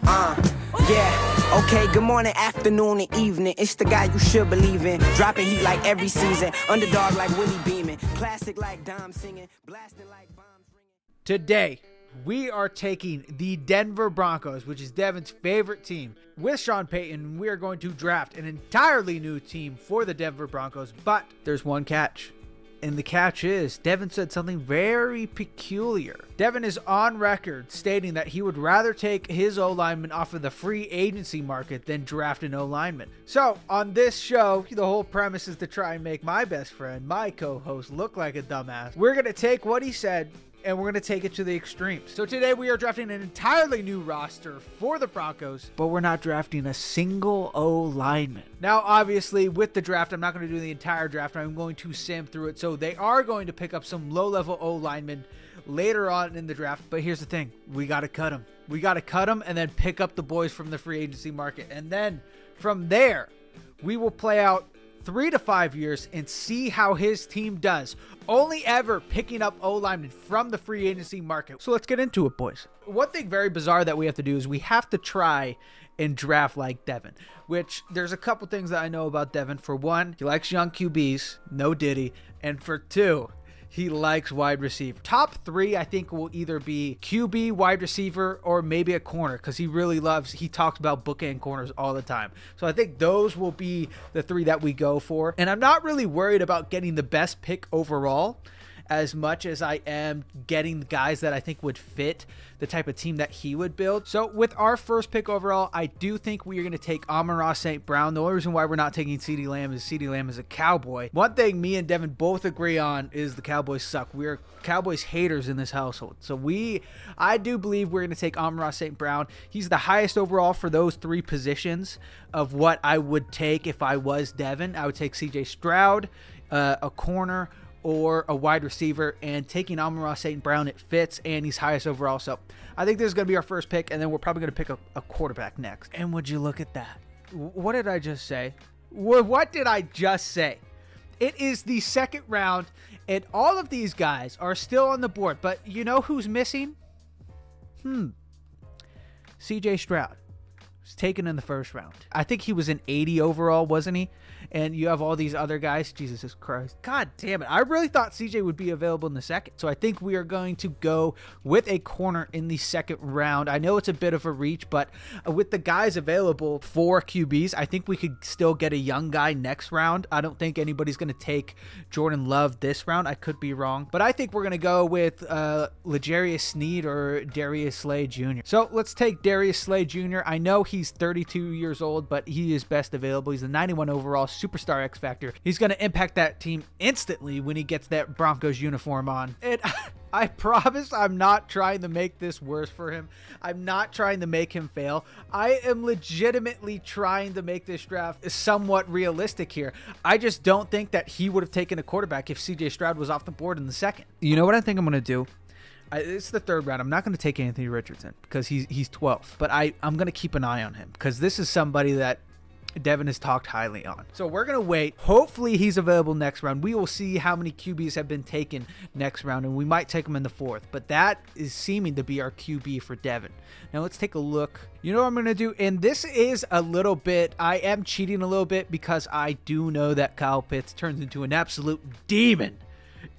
Yeah, okay, good morning, afternoon, and evening. It's the guy you should believe in. Dropping heat like every season. Underdog like Willie Beeman. Classic like Dom singing. Blasting like bombs ringing. Today, we are taking the Denver Broncos, which is Devin's favorite team. With Sean Payton, we are going to draft an entirely new team for the Denver Broncos, but there's one catch. And the catch is, Devin said something very peculiar. Devin is on record stating that he would rather take his O-lineman off of the free agency market than draft an O-lineman. So, on this show, the whole premise is to try and make my best friend, my co-host, look like a dumbass. We're going to take what he said, and we're going to take it to the extremes. So today we are drafting an entirely new roster for the Broncos, but we're not drafting a single O-lineman. Now, obviously, with the draft, I'm not going to do the entire draft. I'm going to sim through it. So they are going to pick up some low-level O-linemen later on in the draft. But here's the thing. We got to cut them. We got to cut them and then pick up the boys from the free agency market. And then from there, we will play out 3 to 5 years and see how his team does. Only ever picking up O-linemen from the free agency market. So let's get into it, boys. One thing very bizarre that we have to do is we have to try and draft like Devin, which there's a couple things that I know about Devin. For one, he likes young QBs, no Diddy. And for two, he likes wide receiver. Top 3, I think, will either be QB, wide receiver, or maybe a corner, because he talks about bookend corners all the time. So I think those will be the 3 that we go for. And I'm not really worried about getting the best pick overall as much as I am getting guys that I think would fit the type of team that he would build. So with our first pick overall, I do think we are going to take Amon-Ra St. Brown. The only reason why we're not taking CeeDee Lamb is CeeDee Lamb is a Cowboy. One thing me and Devin both agree on is the Cowboys suck. We are Cowboys haters in this household. So I do believe we're going to take Amon-Ra St. Brown. He's the highest overall for those 3 positions of what I would take if I was Devin. I would take CJ Stroud, a corner, or a wide receiver, and taking Amon-Ra St. Brown, it fits, and he's highest overall. So I think this is going to be our first pick, and then we're probably going to pick a quarterback next. And would you look at that? What did I just say? What did I just say? It is the second round, and all of these guys are still on the board, but you know who's missing? CJ Stroud was taken in the first round. I think he was an 80 overall, wasn't he? And you have all these other guys. Jesus Christ. God damn it. I really thought CJ would be available in the second. So I think we are going to go with a corner in the second round. I know it's a bit of a reach, but with the guys available for QBs, I think we could still get a young guy next round. I don't think anybody's going to take Jordan Love this round. I could be wrong. But I think we're going to go with L'Jarius Sneed or Darius Slay Jr. So let's take Darius Slay Jr. I know he's 32 years old, but he is best available. He's a 91 overall superstar X Factor. He's going to impact that team instantly when he gets that Broncos uniform on. And I promise I'm not trying to make this worse for him. I'm not trying to make him fail. I am legitimately trying to make this draft somewhat realistic here. I just don't think that he would have taken a quarterback if CJ Stroud was off the board in the second. You know what I think I'm going to do? It's the third round. I'm not going to take Anthony Richardson because he's 12th, but I'm going to keep an eye on him because this is somebody that Devin has talked highly on. So we're going to wait. Hopefully he's available next round. We will see how many QBs have been taken next round, and we might take him in the 4th. But that is seeming to be our QB for Devin. Now let's take a look. You know what I'm going to do? And this is a little bit, I am cheating a little bit because I do know that Kyle Pitts turns into an absolute demon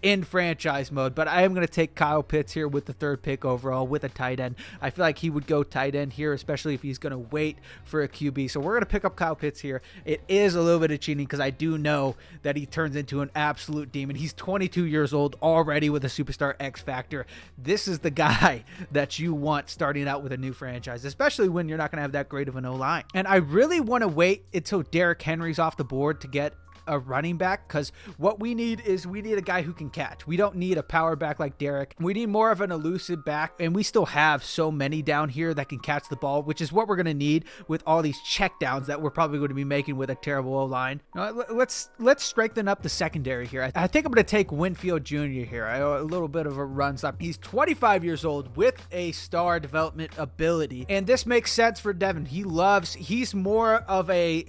in franchise mode, but I am going to take Kyle Pitts here with the 3rd pick overall with a tight end. I feel like he would go tight end here, especially if he's going to wait for a QB. So we're going to pick up Kyle Pitts here. It is a little bit of cheating because I do know that he turns into an absolute demon. He's 22 years old already with a superstar X Factor. This is the guy that you want starting out with a new franchise, especially when you're not going to have that great of an O-line. And I really want to wait until Derrick Henry's off the board to get a running back, because what we need is a guy who can catch. We don't need a power back like Derrick. We need more of an elusive back, and we still have so many down here that can catch the ball, which is what we're going to need with all these checkdowns that we're probably going to be making with a terrible O-line. Let's strengthen up the secondary here. I think I'm going to take Winfield Jr. here. A little bit of a run stop. He's 25 years old with a star development ability, and this makes sense for Devin. He's more of a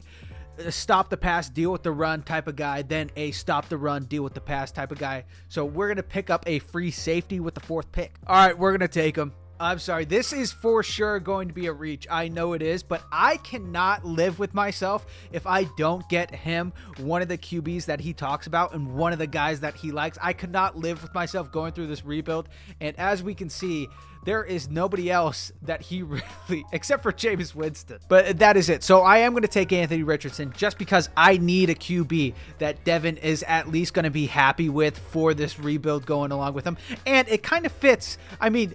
stop the pass, deal with the run type of guy than a stop the run, deal with the pass type of guy. So we're going to pick up a free safety with the 4th pick. All right, we're going to take him. I'm sorry. This is for sure going to be a reach. I know it is, but I cannot live with myself if I don't get him one of the QBs that he talks about and one of the guys that he likes. I could not live with myself going through this rebuild. And as we can see, there is nobody else that he really, except for Jameis Winston. But that is it. So I am going to take Anthony Richardson just because I need a QB that Devin is at least going to be happy with for this rebuild going along with him. And it kind of fits. I mean,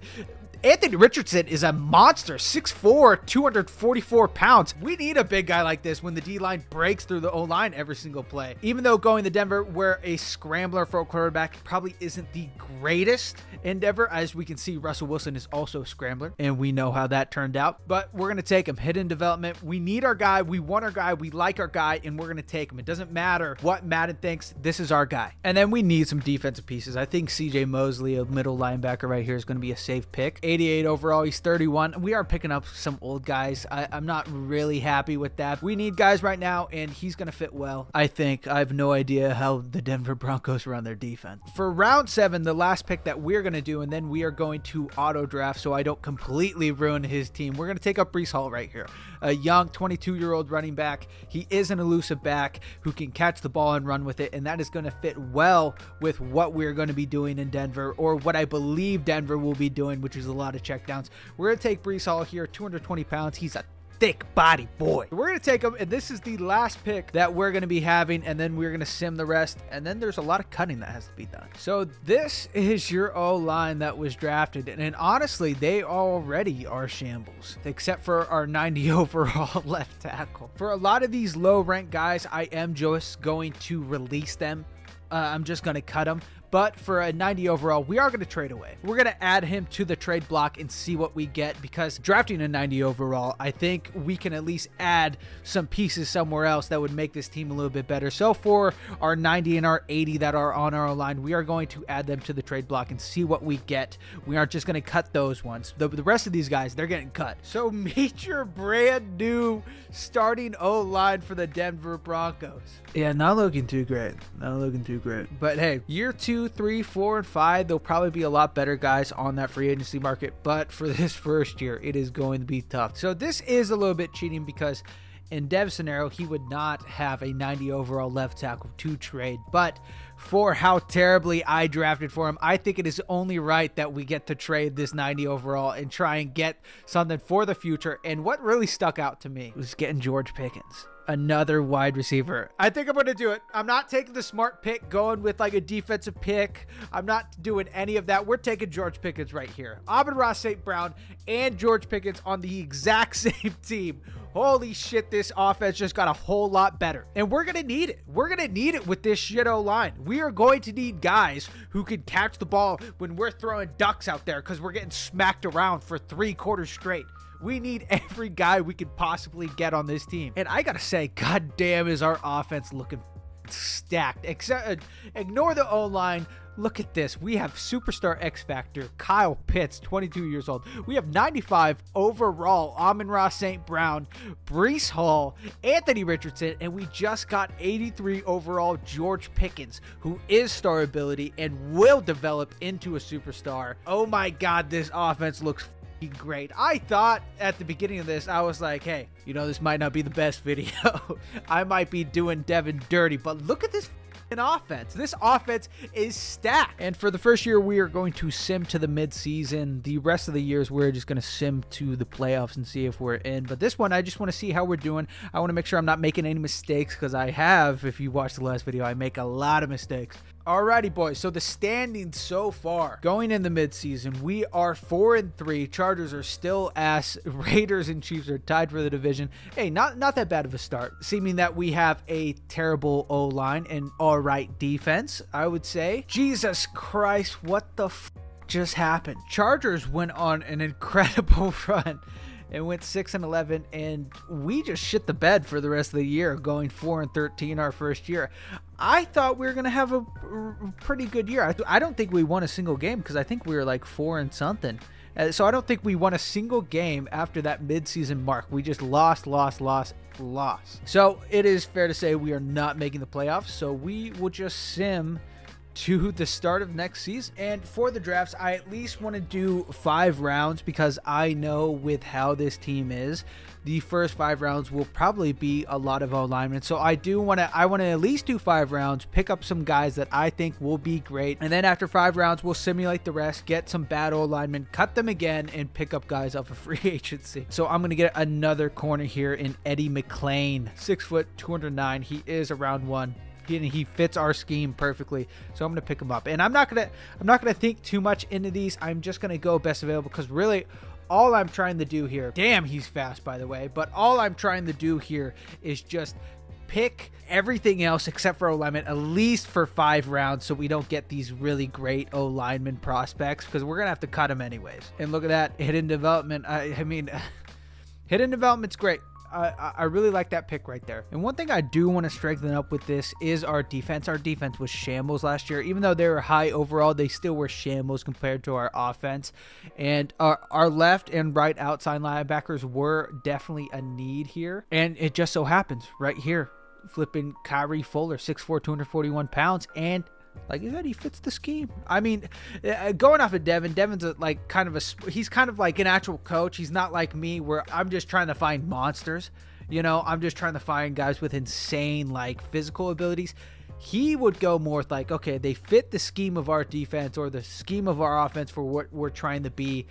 Anthony Richardson is a monster, 6'4", 244 pounds. We need a big guy like this when the D-line breaks through the O-line every single play. Even though going to Denver, where a scrambler for a quarterback probably isn't the greatest endeavor, as we can see, Russell Wilson is also a scrambler, and we know how that turned out. But we're going to take him. Hidden development. We need our guy. We want our guy. We like our guy, and we're going to take him. It doesn't matter what Madden thinks. This is our guy. And then we need some defensive pieces. I think CJ Mosley, a middle linebacker right here, is going to be a safe pick. 88 overall. He's 31. We are picking up some old guys. I'm not really happy with that. We need guys right now, and he's going to fit well. I think. I have no idea how the Denver Broncos run their defense. For round 7, the last pick that we're going to do, and then we are going to auto draft so I don't completely ruin his team. We're going to take up Breece Hall right here. A young 22-year-old running back. He is an elusive back who can catch the ball and run with it, and that is going to fit well with what we're going to be doing in Denver, or what I believe Denver will be doing, which is a lot of checkdowns. We're going to take Breece Hall here, 220 pounds. He's a thick body boy. We're going to take him, and this is the last pick that we're going to be having, and then we're going to sim the rest, and then there's a lot of cutting that has to be done. So this is your O-line that was drafted, and honestly, they already are shambles, except for our 90 overall left tackle. For a lot of these low-ranked guys, I am just going to release them. I'm just going to cut them. But for a 90 overall, we are going to trade away. We're going to add him to the trade block and see what we get, because drafting a 90 overall, I think we can at least add some pieces somewhere else that would make this team a little bit better. So for our 90 and our 80 that are on our line, we are going to add them to the trade block and see what we get. We aren't just going to cut those ones. The rest of these guys, they're getting cut. So meet your brand new starting O-line for the Denver Broncos. Yeah, not looking too great. Not looking too great. But hey, year 2, 3, 4, and 5, there'll probably be a lot better guys on that free agency market. But for this first year, it is going to be tough. So this is a little bit cheating, because in Dev's scenario, he would not have a 90 overall left tackle to trade. But for how terribly I drafted for him, I think it is only right that we get to trade this 90 overall and try and get something for the future. And what really stuck out to me was getting George Pickens. Another wide receiver. I think I'm going to do it. I'm not taking the smart pick, going with like a defensive pick. I'm not doing any of that. We're taking George Pickens right here. Amon-Ra St. Brown and George Pickens on the exact same team. Holy shit, this offense just got a whole lot better. And we're going to need it. We're going to need it with this shit O-line. We are going to need guys who can catch the ball when we're throwing ducks out there, because we're getting smacked around for 3 quarters straight. We need every guy we could possibly get on this team. And I gotta say, goddamn, is our offense looking stacked. Except, ignore the O-line. Look at this. We have superstar X Factor, Kyle Pitts, 22 years old. We have 95 overall, Amon-Ra St. Brown, Breece Hall, Anthony Richardson, and we just got 83 overall George Pickens, who is star ability and will develop into a superstar. Oh my God, this offense looks great. I thought at the beginning of this, I was like, hey, you know, this might not be the best video. I might be doing Devin dirty, but look at this offense. This offense is stacked. And for the first year, we are going to sim to the mid-season. The rest of the years, we're just going to sim to the playoffs and see if we're in. But this one, I just want to see how we're doing. I want to make sure I'm not making any mistakes, because I have, if you watched the last video, I make a lot of mistakes. Alrighty, boys. So the standings so far going in the midseason, we are 4-3. Chargers are still ass. Raiders and Chiefs are tied for the division. Hey, not that bad of a start. Seeming that we have a terrible O-line and all right defense, I would say. Jesus Christ, what the just happened? Chargers went on an incredible run and went 6-11, and we just shit the bed for the rest of the year, going 4-13 our first year. I thought we were going to have a pretty good year. I don't think we won a single game, because I think we were like 4 and something. So I don't think we won a single game after that mid-season mark. We just lost. So it is fair to say we are not making the playoffs. So we will just sim to the start of next season. And for the drafts, I at least want to do 5 rounds because I know with how this team is, the first 5 rounds will probably be a lot of alignment. So I want to at least do 5 rounds, pick up some guys that I think will be great. And then after 5 rounds, we'll simulate the rest, get some bad alignment, cut them again, and pick up guys off of free agency. So I'm going to get another corner here in Eddie McLean, 6 foot, 209. He is around 1. He fits our scheme perfectly, so I'm gonna pick him up. And I'm not gonna think too much into these. I'm just gonna go best available because really all I'm trying to do here, damn, he's fast, by the way, but all I'm trying to do here is just pick everything else except for alignment at least for 5 rounds so we don't get these really great O-lineman prospects because we're gonna have to cut them anyways. And look at that hidden development. I mean hidden development's great. I really like that pick right there. And one thing I do want to strengthen up with this is our defense. Our defense was shambles last year. Even though they were high overall, they still were shambles compared to our offense. And our left and right outside linebackers were definitely a need here. And it just so happens right here, flipping Kyrie Fuller, 6'4", 241 pounds, and like you said, he fits the scheme. I mean, going off of Devin's he's kind of like an actual coach. He's not like me where I'm just trying to find monsters. You know, I'm just trying to find guys with insane like physical abilities. He would go more with like, okay, they fit the scheme of our defense or the scheme of our offense for what we're trying to be.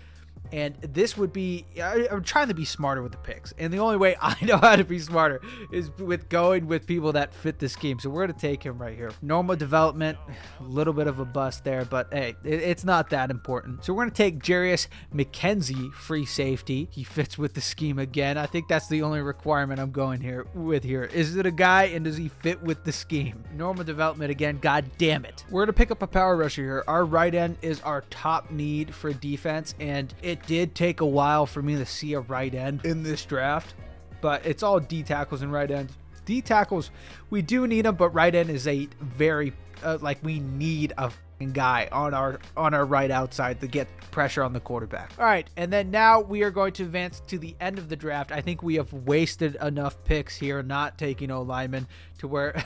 And this would be, I'm trying to be smarter with the picks. And the only way I know how to be smarter is with going with people that fit the scheme. So we're going to take him right here. Normal development, a little bit of a bust there, but hey, it's not that important. So we're going to take Jarius McKenzie, free safety. He fits with the scheme again. I think that's the only requirement I'm going with here. Is it a guy and does he fit with the scheme? Normal development again, god damn it. We're going to pick up a power rusher here. Our right end is our top need for defense, and it did take a while for me to see a right end in this draft, but it's all D tackles and right ends. D tackles, we do need them, but right end is a very we need a guy on our right outside to get pressure on the quarterback. All right, and then now we are going to advance to the end of the draft. I think we have wasted enough picks here not taking O-linemen to where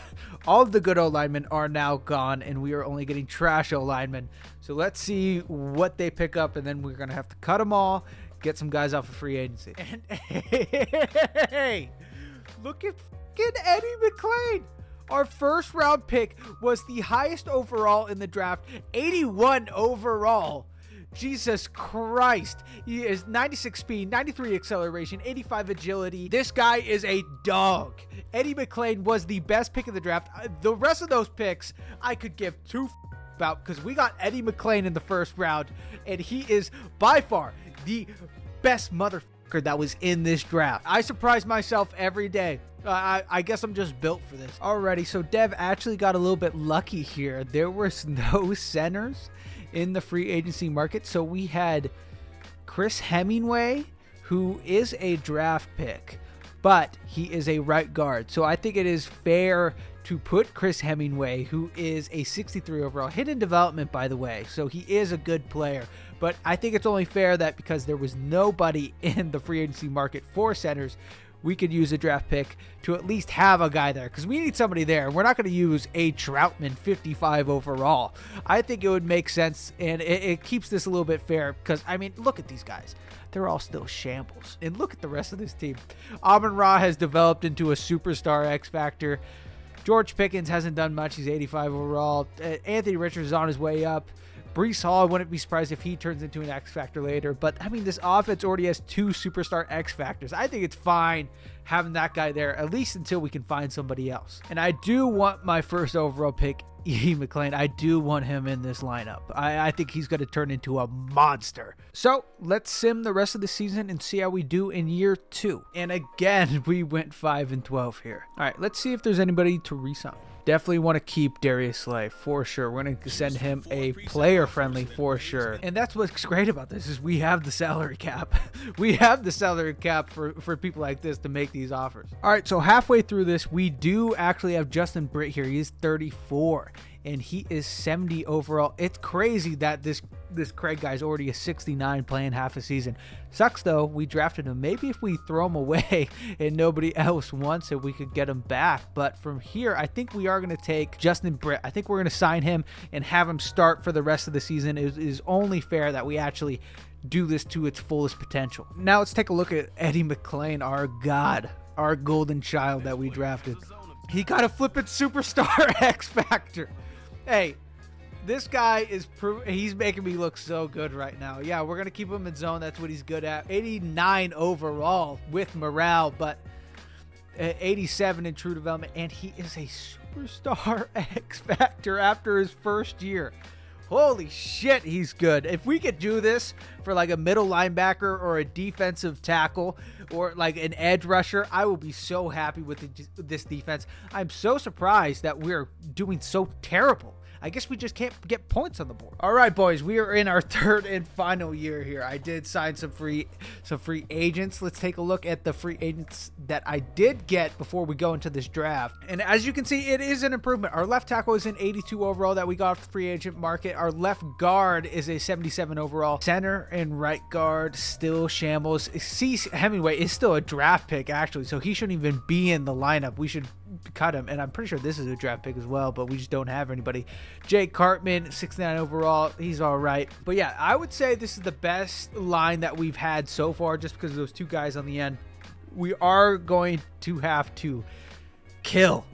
all of the good O-linemen are now gone and we are only getting trash O-linemen. So let's see what they pick up, and then we're going to have to cut them all, get some guys off of free agency. And hey, look at Eddie McLean. Our first round pick was the highest overall in the draft, 81 overall. Jesus Christ. He is 96 speed, 93 acceleration, 85 agility. This guy is a dog. Eddie McLean was the best pick of the draft. The rest of those picks I could give 2 about because we got Eddie McLean in the first round, and he is by far the best motherfucker that was in this draft. I surprise myself every day. I guess I'm just built for this. Alrighty, so Dev actually got a little bit lucky here. There was no centers in the free agency market, so we had Chris Hemingway, who is a draft pick, but he is a right guard. So I think it is fair to put Chris Hemingway, who is a 63 overall, hidden development, by the way, so he is a good player. But I think it's only fair that because there was nobody in the free agency market for centers, we could use a draft pick to at least have a guy there because we need somebody there. We're not going to use a Troutman 55 overall. I think it would make sense, and it keeps this a little bit fair because, I mean, look at these guys. They're all still shambles. And look at the rest of this team. Amon-Ra has developed into a superstar X Factor. George Pickens hasn't done much. He's 85 overall. Anthony Richards is on his way up. Breece Hall, I wouldn't be surprised if he turns into an X Factor later. But, I mean, this offense already has 2 superstar X Factors. I think it's fine having that guy there, at least until we can find somebody else. And I do want my first overall pick, E. McLean. I do want him in this lineup. I think he's going to turn into a monster. So, let's sim the rest of the season and see how we do in year 2. And again, we went 5-12 here. All right, let's see if there's anybody to re-sign. Definitely want to keep Darius Slay for sure. We're going to send him a player friendly for sure. And that's what's great about this is we have the salary cap. We have the salary cap for people like this to make these offers. All right, so halfway through this, we do actually have Justin Britt here. He's 34. and he is 70 overall. It's crazy that this Craig guy's already a 69 playing half a season. Sucks though, we drafted him. Maybe if we throw him away and nobody else wants it, we could get him back. But from here, I think we are going to take Justin Britt. I think we're going to sign him and have him start for the rest of the season. It is only fair that we actually do this to its fullest potential. Now let's take a look at Eddie McLean, our god, our golden child that we drafted. He got a flippin' superstar X Factor. Hey, this guy he's making me look so good right now. Yeah, we're going to keep him in zone. That's what he's good at. 89 overall with morale, but 87 in true development. And he is a superstar X Factor after his first year. Holy shit, he's good. If we could do this for like a middle linebacker or a defensive tackle or like an edge rusher, I will be so happy with this defense. I'm so surprised that we're doing so terrible. I guess we just can't get points on the board. All right, boys, we are in our third and final year here. I did sign some free agents. Let's take a look at the free agents that I did get before we go into this draft. And as you can see, it is an improvement. Our left tackle is an 82 overall that we got off the free agent market. Our left guard is a 77 overall. Center and right guard still shambles. C. Hemingway is still a draft pick, actually, so he shouldn't even be in the lineup. We should cut him, and I'm pretty sure this is a draft pick as well, but we just don't have anybody. Jake Cartman, 69 overall, he's all right. But yeah, I would say this is the best line that we've had so far just because of those two guys on the end. We are going to have to kill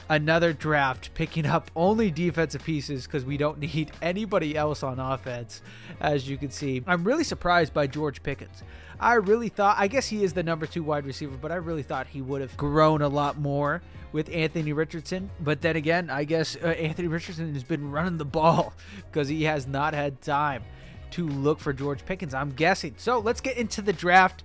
another draft, picking up only defensive pieces because we don't need anybody else on offense. As you can see, I'm really surprised by George Pickens. I really thought, I guess he is the number 2 wide receiver, but I really thought he would have grown a lot more with Anthony Richardson. But then again, I guess Anthony Richardson has been running the ball because he has not had time to look for George Pickens, I'm guessing. So let's get into the draft.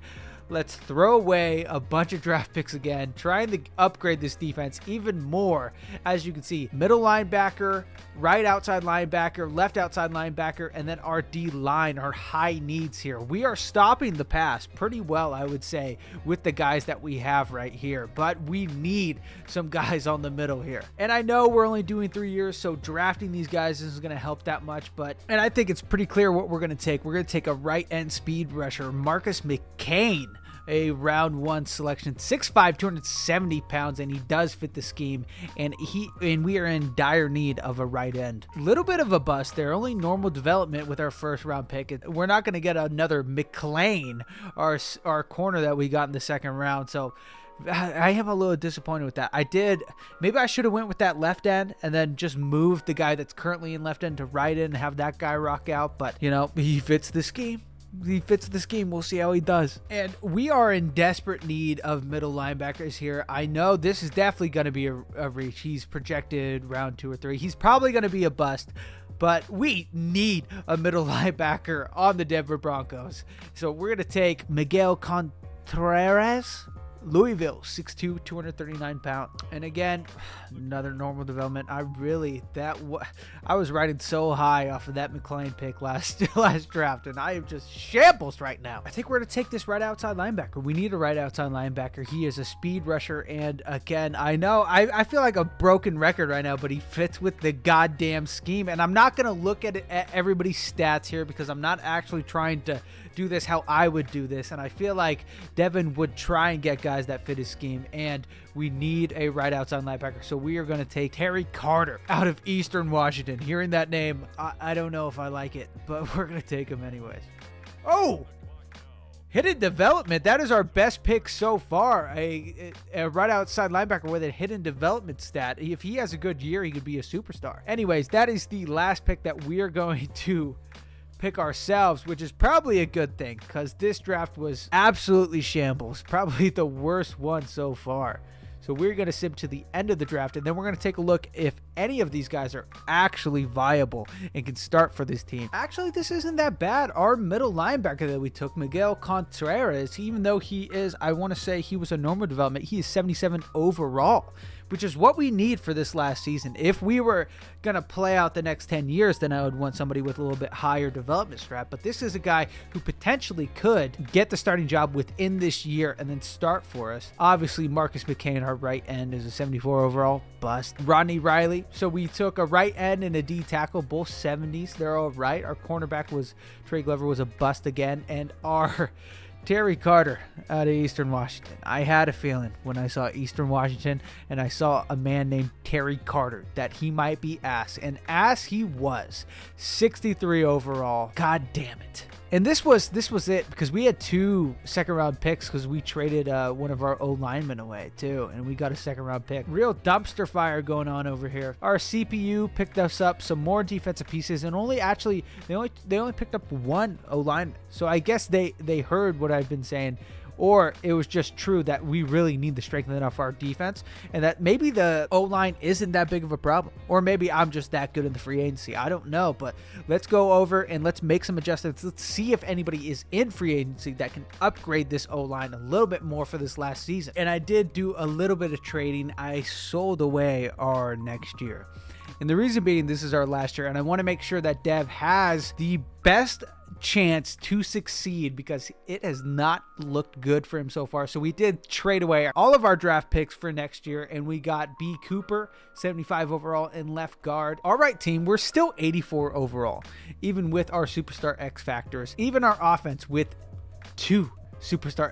Let's throw away a bunch of draft picks again, trying to upgrade this defense even more. As you can see, middle linebacker, right outside linebacker, left outside linebacker, and then our D-line, our high needs here. We are stopping the pass pretty well, I would say, with the guys that we have right here. But we need some guys on the middle here. And I know we're only doing 3 years, so drafting these guys isn't going to help that much. And I think it's pretty clear what we're going to take. We're going to take a right end speed rusher, Marcus McCain. A round 1 selection, 6'5", 270 pounds, and he does fit the scheme, and we are in dire need of a right end. Little bit of a bust there, only normal development with our first round pick. We're not going to get another McLean, our corner that we got in the second round, so I am a little disappointed with that. Maybe I should have went with that left end and then just moved the guy that's currently in left end to right end and have that guy rock out, but you know, he fits the scheme. He fits the scheme. We'll see how he does. And we are in desperate need of middle linebackers here. I know this is definitely going to be a reach. He's projected round 2 or 3. He's probably going to be a bust, but we need a middle linebacker on the Denver Broncos. So we're going to take Miguel Contreras, Louisville, 6'2", 239 pounds. And again, another normal development. I was riding so high off of that McLean pick last draft, and I am just shambles right now. I think we're going to take this right outside linebacker. We need a right outside linebacker. He is a speed rusher, and again, I know I feel like a broken record right now, but he fits with the goddamn scheme. And I'm not going to look at everybody's stats here because I'm not actually trying to do this how I would do this, and I feel like Devin would try and get guys that fit his scheme, and we need a right outside linebacker, so we are going to take Terry Carter out of Eastern Washington. Hearing that name, I don't know if I like it, but we're going to take him anyways. Oh! Hidden development. That is our best pick so far. A right outside linebacker with a hidden development stat. If he has a good year, he could be a superstar. Anyways, that is the last pick that we are going to pick ourselves, which is probably a good thing because this draft was absolutely shambles, probably the worst one so far. So we're going to sim to the end of the draft, and then we're going to take a look if any of these guys are actually viable and can start for this team. Actually, this isn't that bad. Our middle linebacker that we took, Miguel Contreras, even though he is, I want to say he was a normal development, he is 77 overall, which is what we need for this last season. If we were going to play out the next 10 years, then I would want somebody with a little bit higher development strat. But this is a guy who potentially could get the starting job within this year and then start for us. Obviously, Marcus McCain, our right end, is a 74 overall bust. Rodney Riley, Alrighty, so we took a right end and a D tackle, both 70s. They're all right. Our cornerback was Trey Glover, was a bust again, and our Terry Carter out of Eastern Washington. I had a feeling when I saw Eastern Washington and I saw a man named Terry Carter that he might be ass, and ass he was. 63 overall. God damn it. And this was it, because we had 2 second-round picks because we traded one of our O-linemen away too, and we got a second-round pick. Real dumpster fire going on over here. Our CPU picked us up some more defensive pieces, and they only picked up 1 O-lineman. So I guess they heard what I've been saying, or it was just true that we really need to strengthen up our defense, and that maybe the O-line isn't that big of a problem, or maybe I'm just that good in the free agency. I don't know, but let's go over and let's make some adjustments. Let's see if anybody is in free agency that can upgrade this O-line a little bit more for this last season. And I did do a little bit of trading. I sold away our next year. And the reason being, this is our last year, and I want to make sure that Dev has the best chance to succeed, because it has not looked good for him so far. So we did trade away all of our draft picks for next year, and we got B. Cooper, 75 overall, and left guard. All right, team, we're still 84 overall, even with our superstar X factors, even our offense with 2 superstar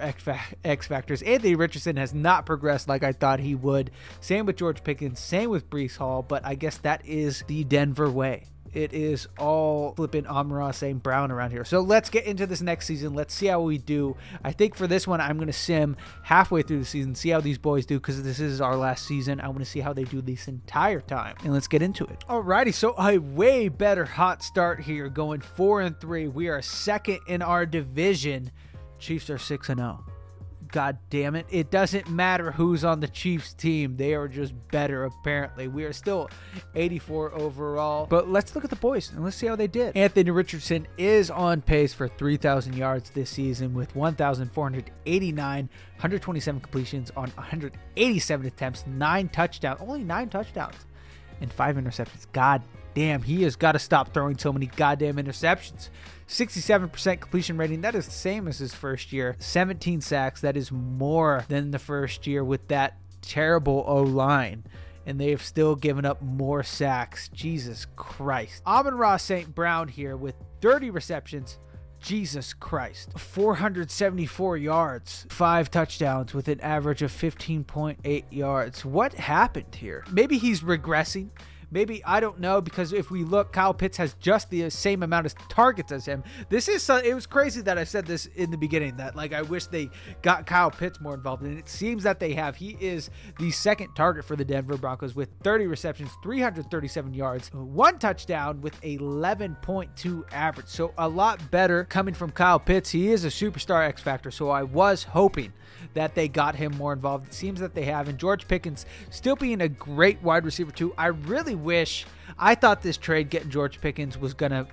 X factors. Anthony Richardson has not progressed like I thought he would. Same with George Pickens, same with Breece Hall, but I guess that is the Denver way. It is all flipping Amon-Ra St. Brown around here. So let's get into this next season. Let's see how we do. I think for this one, I'm going to sim halfway through the season, see how these boys do, because this is our last season. I want to see how they do this entire time, and let's get into it. Alrighty, so a way better hot start here, going 4-3. We are second in our division. Chiefs are 6-0. God damn it. It doesn't matter who's on the Chiefs team. They are just better, apparently. We are still 84 overall. But let's look at the boys and let's see how they did. Anthony Richardson is on pace for 3,000 yards this season with 1,489, 127 completions on 187 attempts, 9 touchdowns, only 9 touchdowns, and 5 interceptions. God damn, he has got to stop throwing so many goddamn interceptions. 67% completion rating. That is the same as his first year. 17 sacks. That is more than the first year with that terrible O-line. And they have still given up more sacks. Jesus Christ. Amon-Ra St. Brown here with 30 receptions. Jesus Christ. 474 yards. 5 touchdowns with an average of 15.8 yards. What happened here? Maybe he's regressing. Maybe, I don't know, because if we look, Kyle Pitts has just the same amount of targets as him. It was crazy that I said this in the beginning, that like I wish they got Kyle Pitts more involved, and it seems that they have. He is the second target for the Denver Broncos with 30 receptions, 337 yards, 1 touchdown with 11.2 average. So a lot better coming from Kyle Pitts. He is a superstar X factor, so I was hoping that they got him more involved. It seems that they have. And George Pickens still being a great wide receiver too. I really wish, I thought this trade getting George Pickens was going to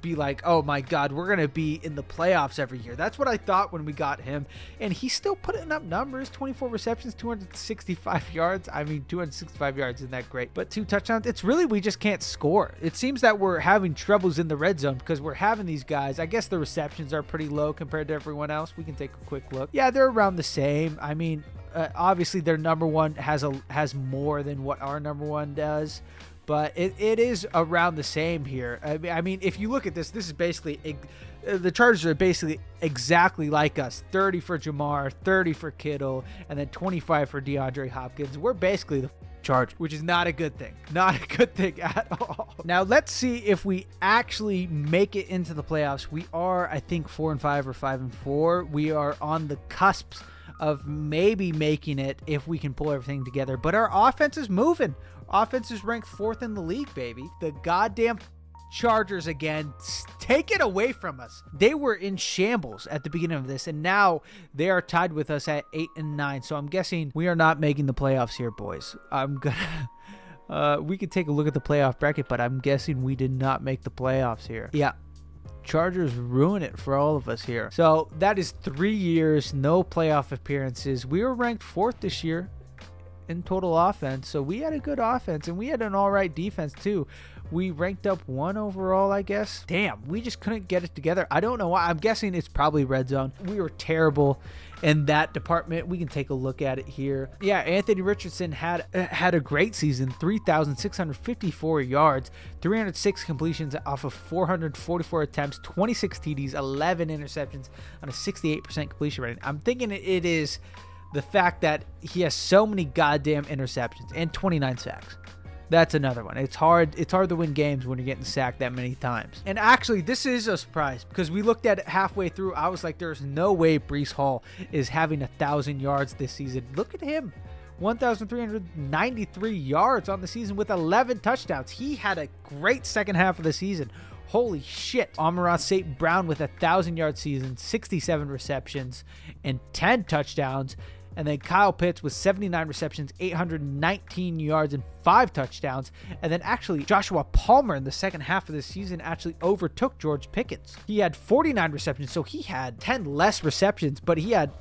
be like, oh my God, we're going to be in the playoffs every year. That's what I thought when we got him. And he's still putting up numbers, 24 receptions, 265 yards. I mean, 265 yards isn't that great, but 2 touchdowns. It's really, we just can't score. It seems that we're having troubles in the red zone because we're having these guys. I guess the receptions are pretty low compared to everyone else. We can take a quick look. Yeah, they're around the same. I mean, obviously their number one has more than what our number one does. But it is around the same here. I mean, if you look at this is basically, the Chargers are basically exactly like us. 30 for Jamar, 30 for Kittle, and then 25 for DeAndre Hopkins. We're basically the Chargers, which is not a good thing. Not a good thing at all. Now, let's see if we actually make it into the playoffs. We are, I think, 4-5 or 5-4. We are on the cusps of maybe making it if we can pull everything together. But our offense is moving. Offense is ranked 4th in the league, baby. The goddamn Chargers again, take it away from us. They were in shambles at the beginning of this, and now they are tied with us at 8-9. So I'm guessing we are not making the playoffs here, boys. I'm gonna we could take a look at the playoff bracket, but I'm guessing we did not make the playoffs here. Yeah. Chargers ruin it for all of us here. So that is 3 years, no playoff appearances. We were ranked 4th this year in total offense, so we had a good offense, and we had an all right defense too. We ranked up 1 overall, I guess. Damn, we just couldn't get it together. I don't know why. I'm guessing it's probably red zone. We were terrible in that department. We can take a look at it here. Yeah, Anthony Richardson had a great season. 3,654 yards, 306 completions off of 444 attempts, 26 TDs, 11 interceptions on a 68% completion rating. I'm thinking it is the fact that he has so many goddamn interceptions and 29 sacks. That's another one. It's hard to win games when you're getting sacked that many times. And actually, this is a surprise because we looked at it halfway through. I was like, there's no way Breece Hall is having 1,000 yards this season. Look at him. 1,393 yards on the season with 11 touchdowns. He had a great second half of the season. Holy shit. Amon-Ra St. Brown with 1,000-yard season, 67 receptions, and 10 touchdowns. And then Kyle Pitts with 79 receptions, 819 yards, and 5 touchdowns. And then actually Joshua Palmer in the second half of the season actually overtook George Pickens. He had 49 receptions, so he had 10 less receptions, but he had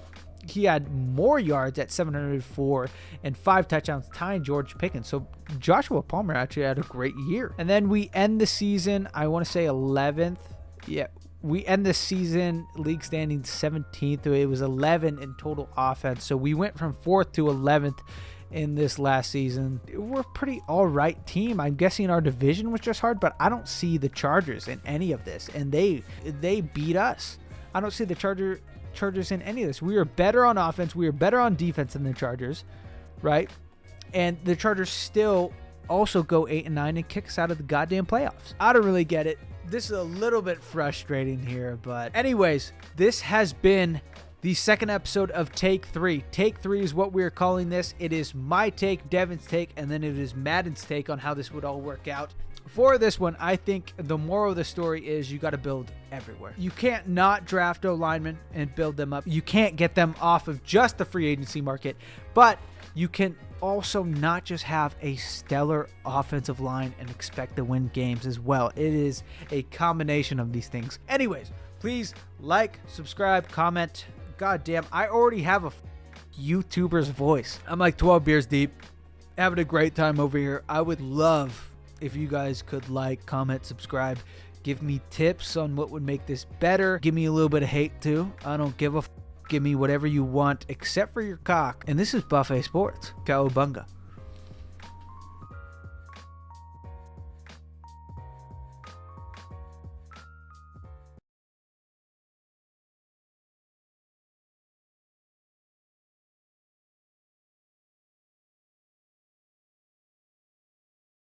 more yards at 704 and 5 touchdowns, tying George Pickens. So Joshua Palmer actually had a great year. And then we end the season, I want to say 11th. Yeah. We end the season league standing 17th. It was 11 in total offense. So we went from 4th to 11th in this last season. We're a pretty all right team. I'm guessing our division was just hard, but I don't see the Chargers in any of this. And they beat us. I don't see the Chargers in any of this. We were better on offense. We were better on defense than the Chargers, right? And the Chargers still also go 8-9 and kick us out of the goddamn playoffs. I don't really get it. This is a little bit frustrating here, but anyways, this has been the second episode of Take 3. Take 3 is what we're calling this. It is my take, Devin's take, and then it is Madden's take on how this would all work out. For this one, I think the moral of the story is you got to build everywhere. You can't not draft O-linemen and build them up. You can't get them off of just the free agency market, but you can also not just have a stellar offensive line and expect to win games as well. It is a combination of these things. Anyways, please like, subscribe, comment. God damn, I already have a YouTuber's voice. I'm like 12 beers deep, having a great time over here. I would love if you guys could like, comment, subscribe, give me tips on what would make this better. Give me a little bit of hate too. I don't give a Give me whatever you want except for your cock. And this is Buffet Sports. Cowabunga.